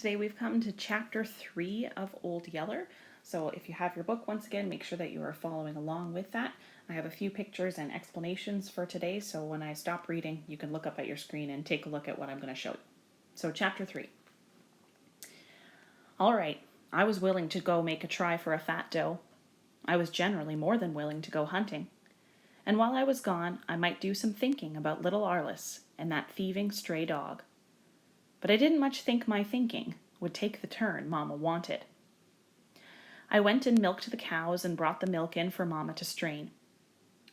Today we've come to chapter 3 of Old Yeller. So if you have your book, once again, make sure that you are following along with that. I have a few pictures and explanations for today, so when I stop reading, you can look up at your screen and take a look at what I'm going to show you. So chapter 3. All right, I was willing to go make a try for a fat doe. I was generally more than willing to go hunting. And while I was gone, I might do some thinking about little Arliss and that thieving stray dog. But I didn't much think my thinking would take the turn Mamma wanted. I went and milked the cows and brought the milk in for Mamma to strain.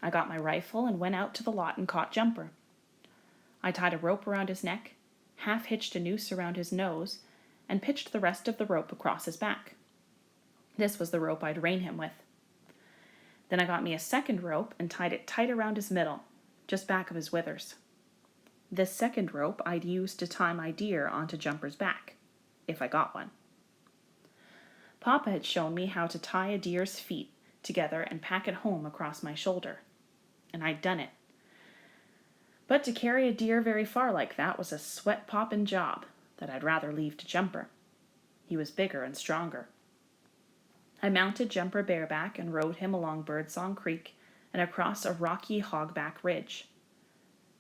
I got my rifle and went out to the lot and caught Jumper. I tied a rope around his neck, half-hitched a noose around his nose, and pitched the rest of the rope across his back. This was the rope I'd rein him with. Then I got me a second rope and tied it tight around his middle, just back of his withers. This second rope I'd use to tie my deer onto Jumper's back, if I got one. Papa had shown me how to tie a deer's feet together and pack it home across my shoulder, and I'd done it. But to carry a deer very far like that was a sweat-poppin' job that I'd rather leave to Jumper. He was bigger and stronger. I mounted Jumper bareback and rode him along Birdsong Creek and across a rocky hogback ridge.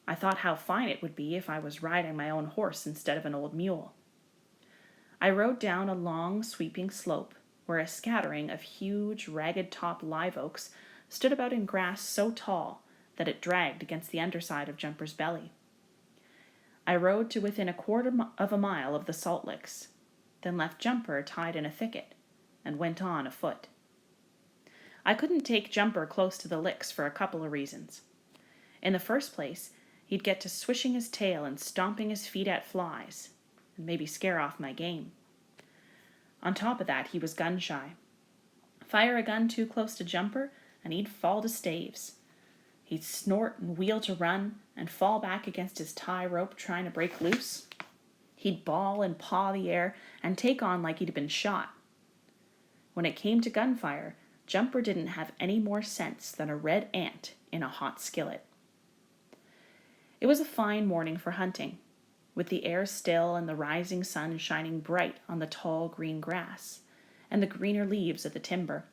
I thought how fine it would be if I was riding my own horse instead of an old mule. I rode down a long, sweeping slope where a scattering of huge, ragged-topped live oaks stood about in grass so tall that it dragged against the underside of Jumper's belly. I rode to within a quarter of a mile of the salt licks, then left Jumper tied in a thicket and went on afoot. I couldn't take Jumper close to the licks for a couple of reasons. In the first place, he'd get to swishing his tail and stomping his feet at flies, and maybe scare off my game. On top of that, he was gun-shy. Fire a gun too close to Jumper, and he'd fall to staves. He'd snort and wheel to run, and fall back against his tie rope trying to break loose. He'd bawl and paw the air, and take on like he'd been shot. When it came to gunfire, Jumper didn't have any more sense than a red ant in a hot skillet. It was a fine morning for hunting, with the air still and the rising sun shining bright on the tall green grass and the greener leaves of the timber.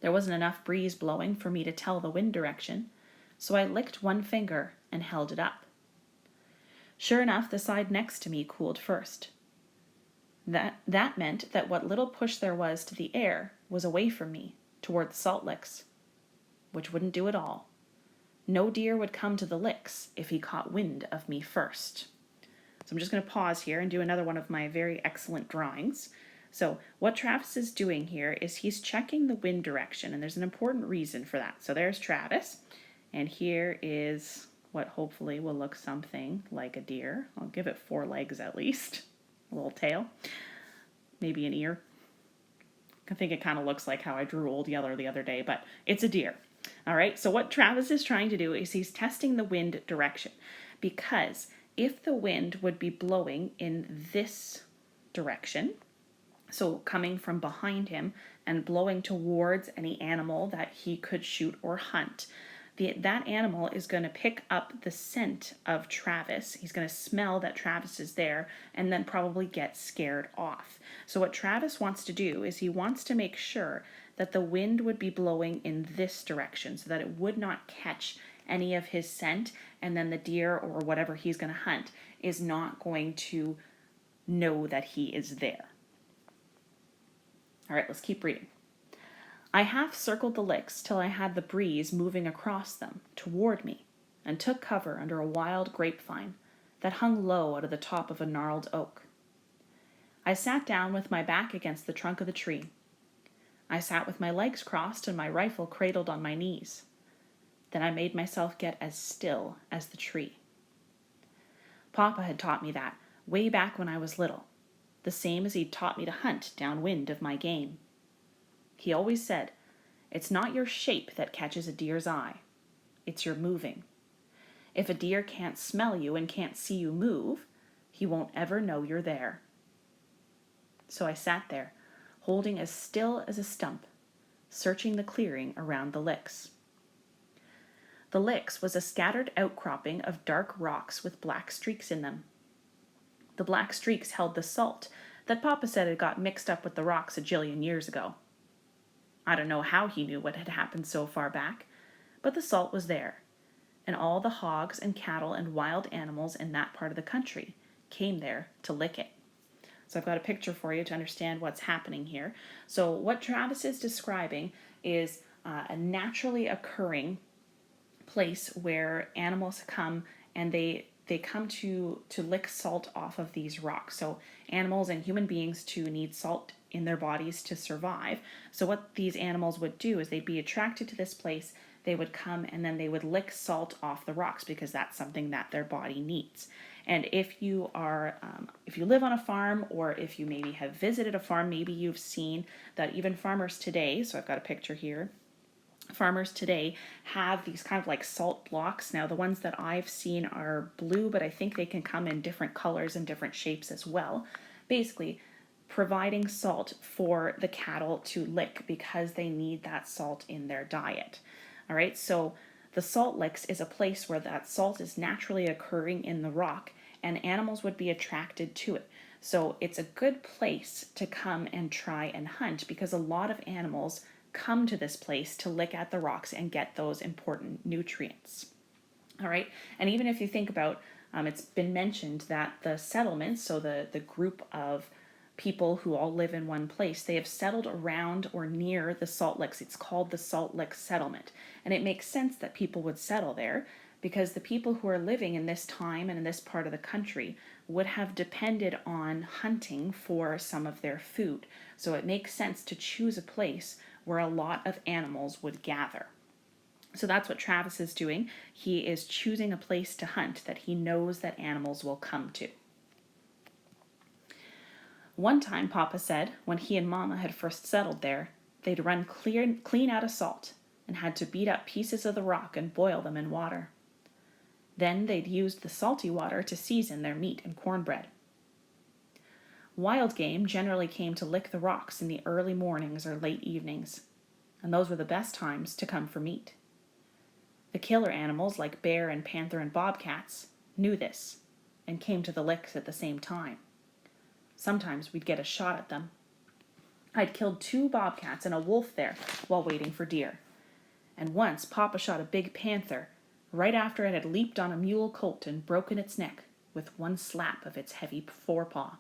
There wasn't enough breeze blowing for me to tell the wind direction, so I licked one finger and held it up. Sure enough, the side next to me cooled first. That meant that what little push there was to the air was away from me, toward the salt licks, which wouldn't do at all. No deer would come to the licks if he caught wind of me first. So I'm just going to pause here and do another one of my very excellent drawings. So what Travis is doing here is he's checking the wind direction, and there's an important reason for that. So there's Travis, and here is what hopefully will look something like a deer. I'll give it 4 legs at least, a little tail, maybe an ear. I think it kind of looks like how I drew Old Yeller the other day, but it's a deer. All right, so what Travis is trying to do is he's testing the wind direction, because if the wind would be blowing in this direction, so coming from behind him and blowing towards any animal that he could shoot or hunt, that animal is going to pick up the scent of Travis. He's going to smell that Travis is there and then probably get scared off. So what Travis wants to do is he wants to make sure that the wind would be blowing in this direction so that it would not catch any of his scent, and then the deer or whatever he's going to hunt is not going to know that he is there. All right, let's keep reading. I half circled the licks till I had the breeze moving across them toward me, and took cover under a wild grapevine that hung low out of the top of a gnarled oak. I sat down with my back against the trunk of the tree. I sat with my legs crossed and my rifle cradled on my knees. Then I made myself get as still as the tree. Papa had taught me that way back when I was little, the same as he'd taught me to hunt downwind of my game. He always said, "It's not your shape that catches a deer's eye. It's your moving. If a deer can't smell you and can't see you move, he won't ever know you're there." So I sat there, holding as still as a stump, searching the clearing around the licks. The licks was a scattered outcropping of dark rocks with black streaks in them. The black streaks held the salt that Papa said had got mixed up with the rocks a jillion years ago. I don't know how he knew what had happened so far back, but the salt was there, and all the hogs and cattle and wild animals in that part of the country came there to lick it. So I've got a picture for you to understand what's happening here. So what Travis is describing is a naturally occurring place where animals come and they come to lick salt off of these rocks. So animals and human beings too need salt in their bodies to survive. So what these animals would do is they'd be attracted to this place. They would come and then they would lick salt off the rocks because that's something that their body needs. And if you live on a farm, or if you maybe have visited a farm, maybe you've seen that even farmers today, so I've got a picture here, farmers today have these kind of like salt blocks. Now the ones that I've seen are blue, but I think they can come in different colors and different shapes as well. Basically, providing salt for the cattle to lick because they need that salt in their diet. All right, so the salt licks is a place where that salt is naturally occurring in the rock and animals would be attracted to it. So it's a good place to come and try and hunt because a lot of animals come to this place to lick at the rocks and get those important nutrients. All right, and even if you think about, it's been mentioned that the settlements, so the group of people who all live in one place, they have settled around or near the salt licks. It's called the Salt Lick Settlement. And it makes sense that people would settle there because the people who are living in this time and in this part of the country would have depended on hunting for some of their food. So it makes sense to choose a place where a lot of animals would gather. So that's what Travis is doing. He is choosing a place to hunt that he knows that animals will come to. One time, Papa said, when he and Mama had first settled there, they'd run clean out of salt and had to beat up pieces of the rock and boil them in water. Then they'd used the salty water to season their meat and cornbread. Wild game generally came to lick the rocks in the early mornings or late evenings, and those were the best times to come for meat. The killer animals like bear and panther and bobcats knew this and came to the licks at the same time. Sometimes we'd get a shot at them. I'd killed 2 bobcats and a wolf there while waiting for deer. And once Papa shot a big panther right after it had leaped on a mule colt and broken its neck with one slap of its heavy forepaw.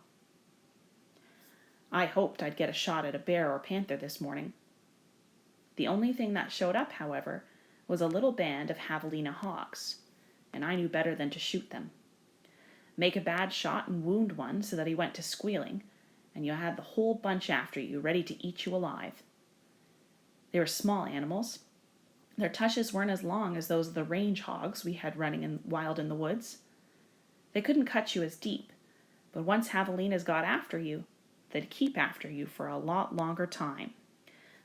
I hoped I'd get a shot at a bear or panther this morning. The only thing that showed up, however, was a little band of javelina hogs, and I knew better than to shoot them. Make a bad shot and wound one so that he went to squealing, and you had the whole bunch after you, ready to eat you alive. They were small animals. Their tushes weren't as long as those of the range hogs we had running wild in the woods. They couldn't cut you as deep, but once javelinas got after you, they'd keep after you for a lot longer time.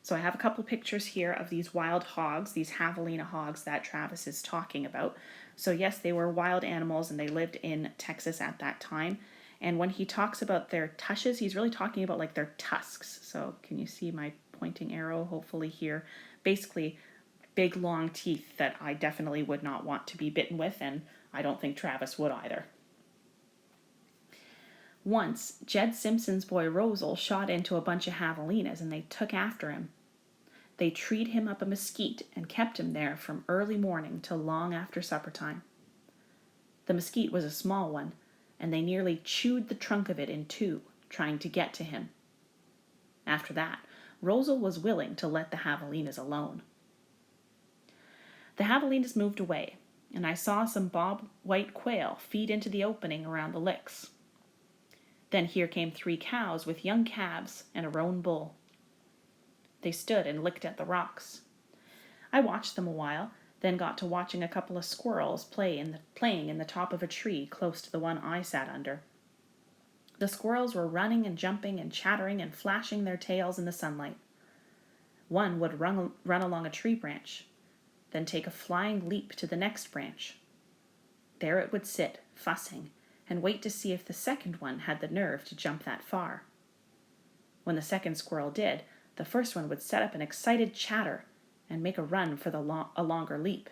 So I have a couple pictures here of these wild hogs, these javelina hogs that Travis is talking about. So yes, they were wild animals and they lived in Texas at that time. And when he talks about their tushes, he's really talking about like their tusks. So can you see my pointing arrow hopefully here? Basically, big long teeth that I definitely would not want to be bitten with, and I don't think Travis would either. Once, Jed Simpson's boy Rosal shot into a bunch of javelinas and they took after him. They treed him up a mesquite and kept him there from early morning till long after supper time. The mesquite was a small one, and they nearly chewed the trunk of it in 2, trying to get to him. After that, Rosal was willing to let the javelinas alone. The javelinas moved away, and I saw some bob white quail feed into the opening around the licks. Then here came 3 cows with young calves and a roan bull. They stood and licked at the rocks. I watched them a while, then got to watching a couple of squirrels playing in the top of a tree close to the one I sat under. The squirrels were running and jumping and chattering and flashing their tails in the sunlight. One would run along a tree branch, then take a flying leap to the next branch. There it would sit, fussing, and wait to see if the second one had the nerve to jump that far. When the second squirrel did, the first one would set up an excited chatter and make a run for a longer leap.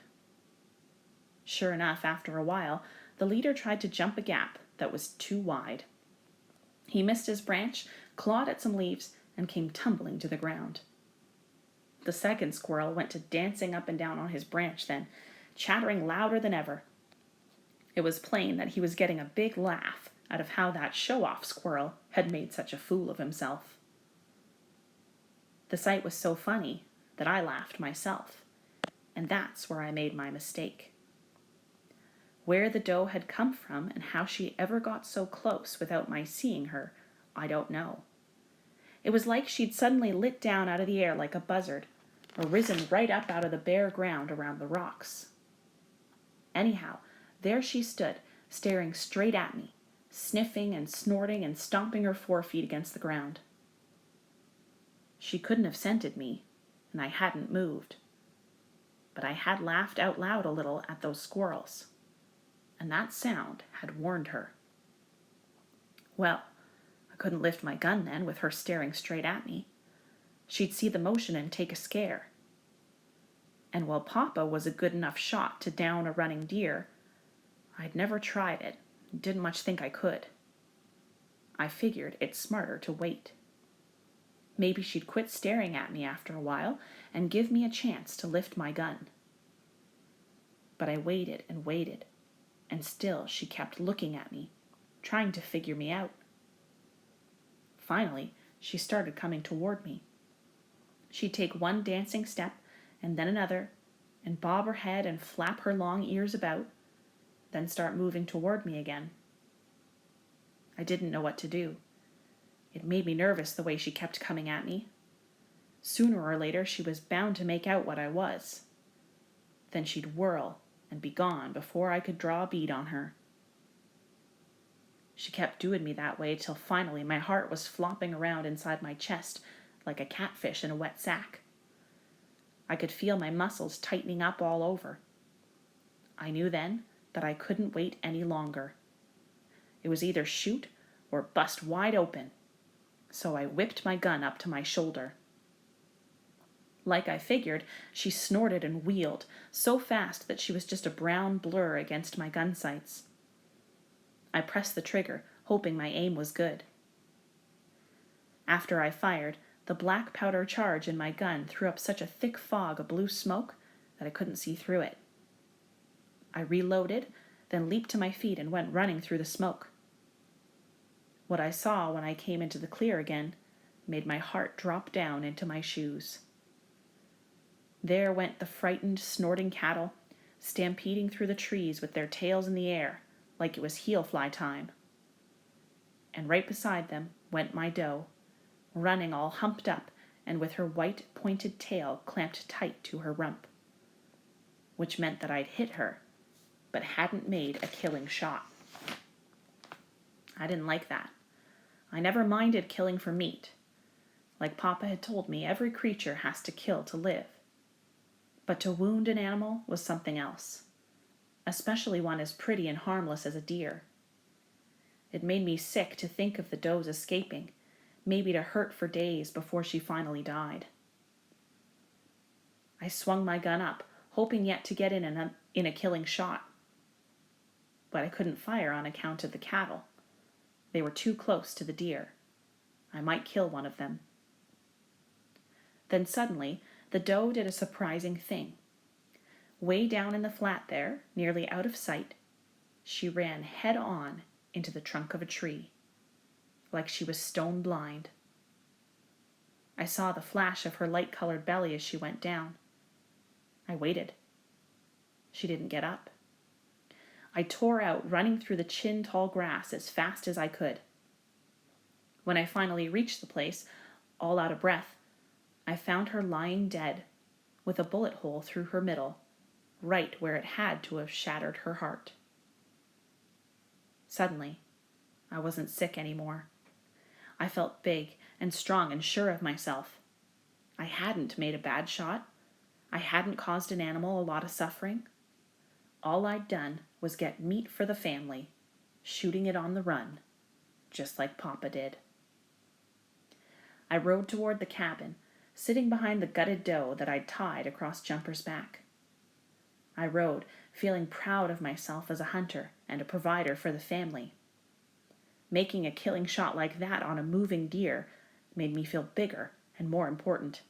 Sure enough, after a while, the leader tried to jump a gap that was too wide, He missed his branch, clawed at some leaves, and came tumbling to the ground. The second squirrel went to dancing up and down on his branch then, chattering louder than ever. It was plain that he was getting a big laugh out of how that show-off squirrel had made such a fool of himself. The sight was so funny that I laughed myself, and that's where I made my mistake. Where the doe had come from and how she ever got so close without my seeing her, I don't know. It was like she'd suddenly lit down out of the air like a buzzard, or risen right up out of the bare ground around the rocks. Anyhow, there she stood, staring straight at me, sniffing and snorting and stomping her forefeet against the ground. She couldn't have scented me, and I hadn't moved. But I had laughed out loud a little at those squirrels, and that sound had warned her. Well, I couldn't lift my gun then with her staring straight at me. She'd see the motion and take a scare. And while Papa was a good enough shot to down a running deer, I'd never tried it, didn't much think I could. I figured it's smarter to wait. Maybe she'd quit staring at me after a while and give me a chance to lift my gun. But I waited and waited, and still she kept looking at me, trying to figure me out. Finally, she started coming toward me. She'd take one dancing step and then another, and bob her head and flap her long ears about, then start moving toward me again. I didn't know what to do. It made me nervous the way she kept coming at me. Sooner or later she was bound to make out what I was. Then she'd whirl and be gone before I could draw a bead on her. She kept doing me that way till finally my heart was flopping around inside my chest like a catfish in a wet sack. I could feel my muscles tightening up all over. I knew then that I couldn't wait any longer. It was either shoot or bust wide open, so I whipped my gun up to my shoulder. Like I figured, she snorted and wheeled, so fast that she was just a brown blur against my gun sights. I pressed the trigger, hoping my aim was good. After I fired, the black powder charge in my gun threw up such a thick fog of blue smoke that I couldn't see through it. I reloaded, then leaped to my feet and went running through the smoke. What I saw when I came into the clear again made my heart drop down into my shoes. There went the frightened, snorting cattle, stampeding through the trees with their tails in the air, like it was heel fly time. And right beside them went my doe, running all humped up and with her white pointed tail clamped tight to her rump, which meant that I'd hit her, but hadn't made a killing shot. I didn't like that. I never minded killing for meat. Like Papa had told me, every creature has to kill to live. But to wound an animal was something else, especially one as pretty and harmless as a deer. It made me sick to think of the doe's escaping, maybe to hurt for days before she finally died. I swung my gun up, hoping yet to get in a killing shot. But I couldn't fire on account of the cattle. They were too close to the deer. I might kill one of them. Then suddenly, the doe did a surprising thing. Way down in the flat there, nearly out of sight, she ran head on into the trunk of a tree, like she was stone blind. I saw the flash of her light-colored belly as she went down. I waited. She didn't get up. I tore out, running through the chin-tall grass as fast as I could. When I finally reached the place, all out of breath, I found her lying dead, with a bullet hole through her middle, right where it had to have shattered her heart. Suddenly, I wasn't sick anymore. I felt big and strong and sure of myself. I hadn't made a bad shot. I hadn't caused an animal a lot of suffering. All I'd done was get meat for the family, shooting it on the run, just like Papa did. I rode toward the cabin, sitting behind the gutted doe that I'd tied across Jumper's back. I rode, feeling proud of myself as a hunter and a provider for the family. Making a killing shot like that on a moving deer made me feel bigger and more important.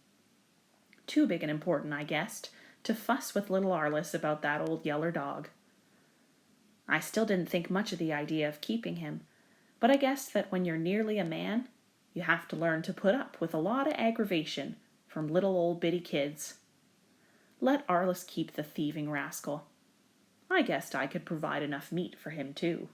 Too big and important, I guessed, to fuss with little Arliss about that old yeller dog. I still didn't think much of the idea of keeping him, but I guessed that when you're nearly a man, you have to learn to put up with a lot of aggravation from little old bitty kids. Let Arliss keep the thieving rascal. I guessed I could provide enough meat for him too.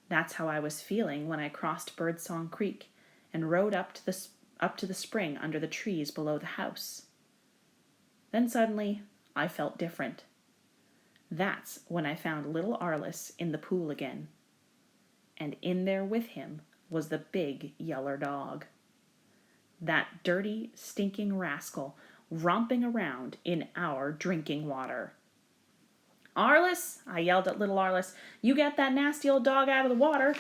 That's how I was feeling when I crossed Birdsong Creek and rode up to the spring under the trees below the house. Then suddenly, I felt different. That's when I found little Arliss in the pool again. And in there with him was the big yeller dog. That dirty, stinking rascal romping around in our drinking water. "Arliss," I yelled at little Arliss, "you get that nasty old dog out of the water."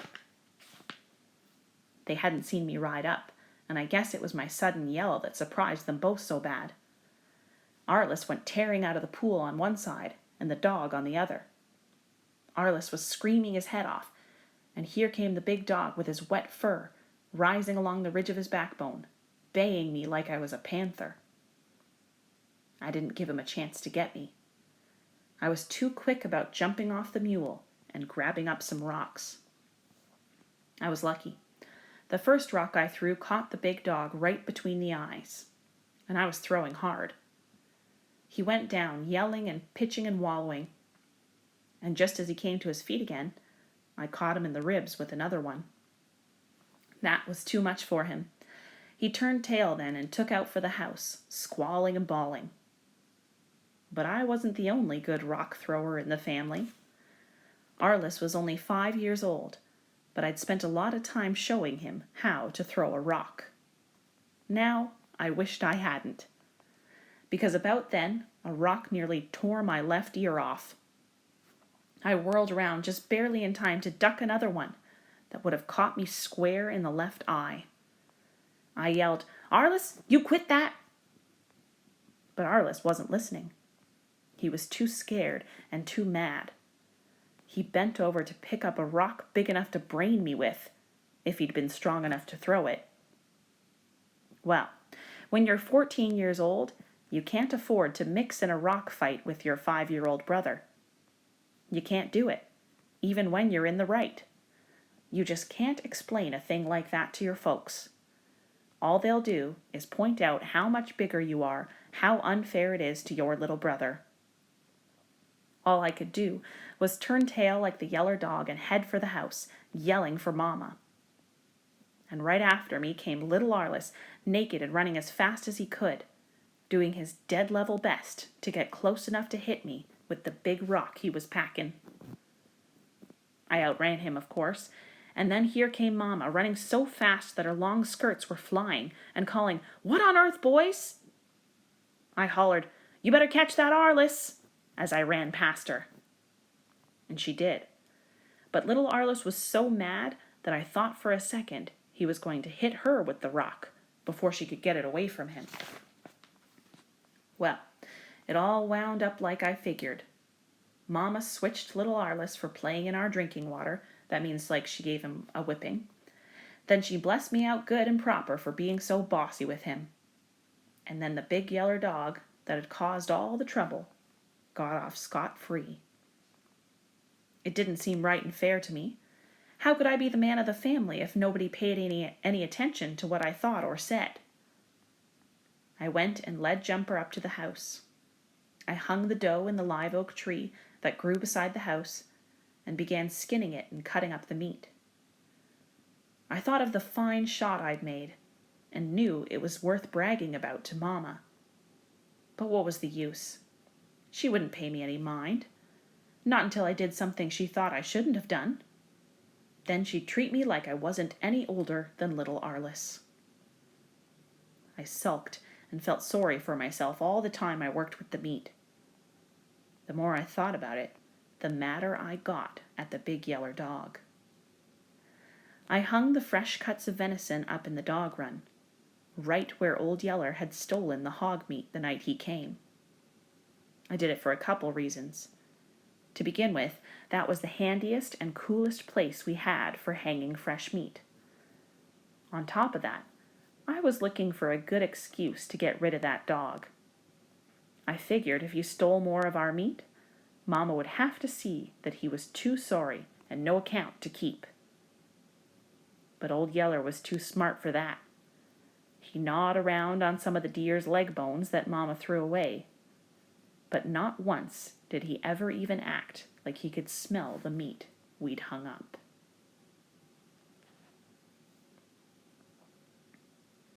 They hadn't seen me ride up, and I guess it was my sudden yell that surprised them both so bad. Arliss went tearing out of the pool on one side, and the dog on the other. Arliss was screaming his head off, and here came the big dog with his wet fur rising along the ridge of his backbone, baying me like I was a panther. I didn't give him a chance to get me. I was too quick about jumping off the mule and grabbing up some rocks. I was lucky. The first rock I threw caught the big dog right between the eyes, and I was throwing hard. He went down, yelling and pitching and wallowing, and just as he came to his feet again, I caught him in the ribs with another one. That was too much for him. He turned tail then and took out for the house, squalling and bawling. But I wasn't the only good rock thrower in the family. Arliss was only 5 years old, but I'd spent a lot of time showing him how to throw a rock. Now I wished I hadn't, because about then a rock nearly tore my left ear off. I whirled around just barely in time to duck another one that would have caught me square in the left eye. I yelled, "Arliss, you quit that!" But Arliss wasn't listening. He was too scared and too mad. He bent over to pick up a rock big enough to brain me with, if he'd been strong enough to throw it. Well, when you're 14 years old, you can't afford to mix in a rock fight with your 5-year-old brother. You can't do it, even when you're in the right. You just can't explain a thing like that to your folks. All they'll do is point out how much bigger you are, how unfair it is to your little brother. All I could do was turn tail like the yeller dog and head for the house, yelling for Mama. And right after me came little Arliss, naked and running as fast as he could, doing his dead level best to get close enough to hit me with the big rock he was packing. I outran him, of course, and then here came Mama, running so fast that her long skirts were flying, and calling, "What on earth, boys?" I hollered, "You better catch that Arliss," as I ran past her. And she did. But little Arliss was so mad that I thought for a second he was going to hit her with the rock before she could get it away from him. Well, it all wound up like I figured. Mama switched little Arliss for playing in our drinking water. That means like she gave him a whipping. Then she blessed me out good and proper for being so bossy with him. And then the big yeller dog that had caused all the trouble got off scot-free. It didn't seem right and fair to me. How could I be the man of the family if nobody paid any attention to what I thought or said? I went and led Jumper up to the house. I hung the doe in the live oak tree that grew beside the house and began skinning it and cutting up the meat. I thought of the fine shot I'd made and knew it was worth bragging about to Mama. But what was the use? She wouldn't pay me any mind. Not until I did something she thought I shouldn't have done. Then she'd treat me like I wasn't any older than little Arliss. I sulked and felt sorry for myself all the time I worked with the meat. The more I thought about it, the madder I got at the big yeller dog. I hung the fresh cuts of venison up in the dog run, right where old Yeller had stolen the hog meat the night he came. I did it for a couple reasons. To begin with, that was the handiest and coolest place we had for hanging fresh meat. On top of that, I was looking for a good excuse to get rid of that dog. I figured if you stole more of our meat, Mama would have to see that he was too sorry and no account to keep. But Old Yeller was too smart for that. He gnawed around on some of the deer's leg bones that Mama threw away, but not once did he ever even act like he could smell the meat we'd hung up.